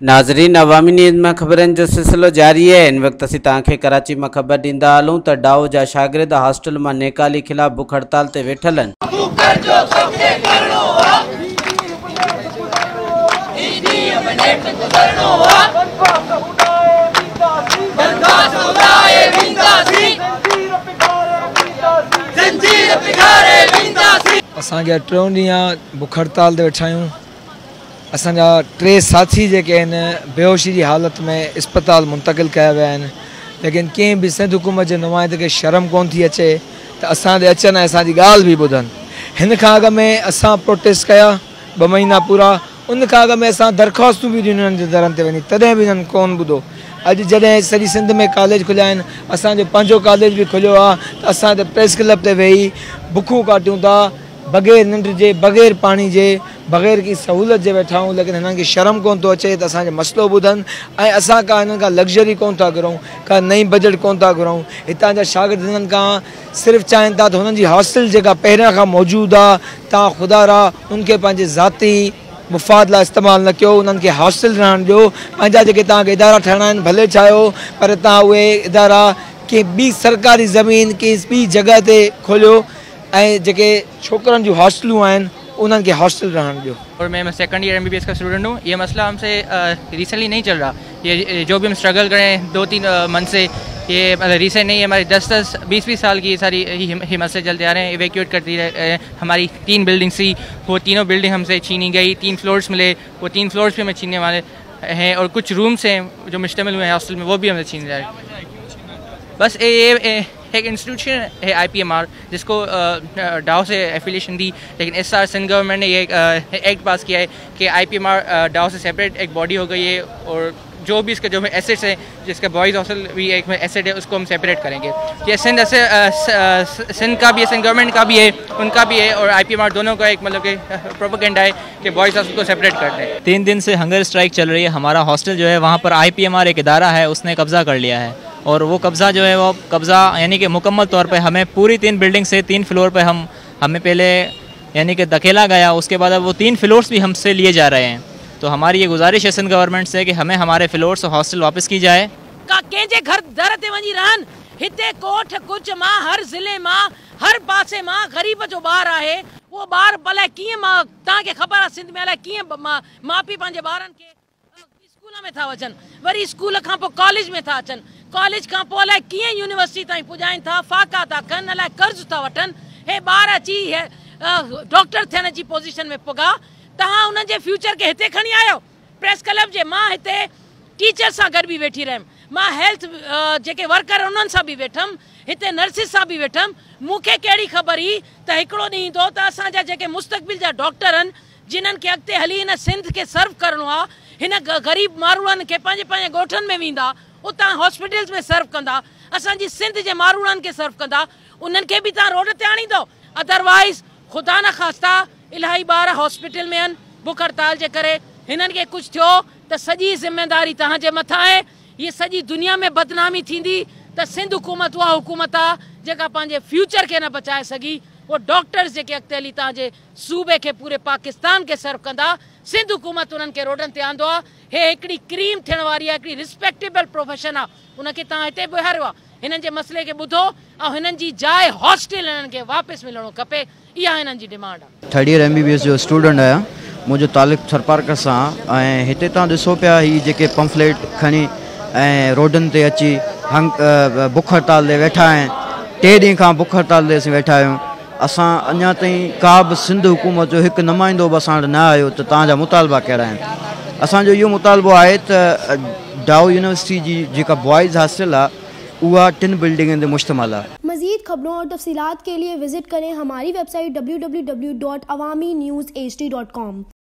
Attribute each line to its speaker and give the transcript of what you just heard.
Speaker 1: नाज़रीन, अवामी न्यूज़ में ख़बरनि जो सिलसिलो जारी है। इन वक्त असीं तव्हांखे कराची में ख़बर ॾींदा हलूं त डाओ जा शागिर्द हॉस्टल में नेकाली खिलाफ़ भुख हड़ताल ते वेठल आहिनि।
Speaker 2: असांखे 3 ॾींहं भुख हड़ताल ते वेठा आहियूं। असांजा 3 साथी जेके आहिनि बेहोशी जी हालत में अस्पताल मुंतकिल कया विया आहिनि, लेकिन कंहिं बि सिंध हुकूमत जे नुमाइंदे खे शर्म कोन थी अचे त असां ॾे अचनि ऐं असांजी ॻाल्हि बि ॿुधनि। हिन खां अॻु में असां प्रोटेस्ट कया 2 महीना पूरा। उन खां अॻु में असां दरख़्वास्तूं बि ॾिनियूं उन्हनि जे दरनि ते वञी, तॾहिं बि हिननि कोन ॿुधो। अॼु जॾहिं सॼी सिंध में कॉलेज खुलिया आहिनि, असांजो पंहिंजो कॉलेज बि खुलियो आहे, त असां हिते प्रेस क्लब ते वेही बुखूं काटियूं था, बग़ैर निंड जे, बग़ैर पानी जे, बग़ैर की सहूलत जे वेठा आहियूं। लेकिन हिननि खे शर्म कोन थो अचे त असांजो मसइलो ॿुधनि ऐं असां का हिननि खां लग्ज़री कोन था घुरूं, का नई बजट कोन था घुरूं। हितां जा शागिर्द हिननि खां सिर्फ़ु चाहिनि था त हुननि जी हॉस्टल जेका पहिरियां खां मौजूदु आहे, तव्हां ख़ुदा उनखे पंहिंजे ज़ाती मुफ़ाद लाइ इस्तेमालु न कयो, उन्हनि खे हॉस्टल रहण ॾियो। पंहिंजा जेके तव्हांखे इदारा ठाहिणा आहिनि भले ठाहियो, पर तव्हां उहे इदारा कंहिं ॿी सरकारी ज़मीन कंहिं ॿी जॻह ते खोलियो ऐं जेके छोकरनि जूं हॉस्टलूं आहिनि उन्हनि खे हॉस्टल रहण ॾियो।
Speaker 3: और मैं सेकंड ईयर MBBS का स्टूडेंट हूँ। ये मसला हमसे रिसेंटली नहीं चल रहा, ये जो भी हम स्ट्रगल करें 2-3 मंथ से, ये मतलब रिसेंट नहीं है। हमारे 10-10, 20-20 साल की सारी ही मसले चलते आ रहे हैं। इवैक्यूएट करती रहे। हमारी 3 बिल्डिंग्स थी, वो तीनों बिल्डिंग हमसे छीनी गई। 3 फ्लोर्स मिले, वो 3 फ्लोर्स भी हमें छीनने वाले हैं। और कुछ रूम्स हैं जो मुश्तमिल हुए हैं हॉस्टल में, वो भी हमें छीन रहे हैं। बस ये एक इंस्टीट्यूशन है IPMR, जिसको डाओ से एफिलिएशन दी, लेकिन इस साल सिंध गवर्नमेंट ने ये एक्ट पास किया है कि IPMR डाओ से सेपरेट एक बॉडी हो गई है। और जो भी इसके जो एसेट्स हैं, जिसका बॉयज़ हॉस्टल भी एक एसेट है, उसको हम सेपरेट करेंगे। ये सिंध का भी है, सिंध गवर्नमेंट का भी है, उनका भी है, और IPMR दोनों का एक मतलब कि प्रोपेगेंडा है कि बॉयज़ हॉस्टल को सेपरेट कर दें।
Speaker 4: 3 दिन से हंगर स्ट्राइक चल रही है। हमारा हॉस्टल जो है वहाँ पर IPMR एक इदारा है, उसने कब्ज़ा कर लिया है। और वो कब्ज़ा जो है वो कब्ज़ा यानी कि मुकम्मल तौर पे हमें पूरी 3 बिल्डिंग से 3 फ्लोर पे हमें पहले यानी कि धकेला गया, उसके बाद अब वो 3 फ्लोर्स भी हमसे लिए जा रहे हैं। तो हमारी ये गुजारिश है सिंध गवर्नमेंट से कि हमें हमारे फ्लोर्स और हॉस्टल वापस की जाए।
Speaker 5: कंहिंजे घर दर ते वञी रहन, हिते कोठ कुछ मां हर ज़िले मां हर पासे मां गरीब जो ॿार आहे। वो ॿार भले कीअं मां तव्हांखे ख़बर आहे सिंध में अलाए कीअं माउ पीउ पंहिंजे ॿारनि खे स्कूल में था वञनि, वरी स्कूल खां पोइ कॉलेज में था अचनि, कॉलेज खां पोइ अलाए कीअं यूनिवर्सिटी ताईं पुॼाइनि था, फाका था कनि, अलाए कर्ज़ था वठनि। हे ॿार अची डॉक्टर थियण जी पोज़ीशन में पुॻा, तव्हां उन्हनि जे फ्यूचर खे हिते खणी आयो। प्रेस क्लब जे मां हिते टीचर सां गॾु बि वेठी रहियमि, मां हेल्थ जेके वर्कर उन्हनि सां बि वेठमि, हिते नर्सिस सां बि वेठमि। मूंखे कहिड़ी ख़बर हुई त हिकिड़ो ॾींहुं ईंदो त असांजा जेके मुस्तक़बिल जा डॉक्टर आहिनि, जिन्हनि खे अॻिते हली हिन सिंध खे सर्व करिणो आहे, हिन ग़रीब माण्हुनि खे पंहिंजे पंहिंजे ॻोठनि में वेंदा, उतां हॉस्पिटल्स में सर्व कंदा, असांजी सिंध जे माण्हुनि खे सर्व कंदा, उन्हनि खे बि तव्हां रोड ते आणींदो। अदरवाइज़ ख़ुदा न ख़ास्ता इलाही ॿार हॉस्पिटल में आहिनि भुख हड़ताल जे करे, हिननि खे कुझु थियो त सॼी ज़िम्मेदारी तव्हांजे मथां आहे। ये सॼी दुनिया में बदनामी थींदी त सिंध हुकूमत उहा हुकूमत आहे जेका पंहिंजे फ्यूचर खे न बचाए सघी। वो डॉक्टर्स जेके अॻिते हली तव्हांजे सूबे खे पूरे पाकिस्तान खे सर्व कंदा, सिंध हुकूमत उन्हनि खे रोडनि ते आंदो आहे। हे हिकिड़ी क्रीम थियण वारी आहे, हिकिड़ी रिस्पेक्टेबल प्रोफेशन आहे, उनखे तव्हां हिते बीहारियो आहे। हिननि जे मसइले खे ॿुधो ऐं हिननि जी जाइ हॉस्टल हिननि खे वापसि मिलणो खपे, इहा हिननि जी डिमांड आहे।
Speaker 6: 3rd ईयर MBBS जो स्टूडेंट आहियां, मुंहिंजो तालुक़ु थरपारकर सां। ऐं हिते तव्हां ॾिसो पिया ही जेके पंफलेट खणी ऐं रोडनि ते अची भुख हड़ताल ते वेठा आहिनि। 3 ॾींहं खां भुख हड़ताल ते असीं वेठा आहियूं। असां अञा ताईं का बि सिंध हुकूमत जो हिकु नुमाइंदो बि असां वटि न आयो त तव्हांजा मुतालबा कहिड़ा आहिनि। असांजो इहो मुतालबो आहे त डाओ यूनिवर्सिटी जी जेका बॉयज़ हॉस्टल आहे उहा 3 बिल्डिंगनि ते मुश्तमिल आहे।
Speaker 7: मज़ीद खबरों और तफसीलात के लिए विजिट करें हमारी वेबसाइट www.awamiNewsHD.com।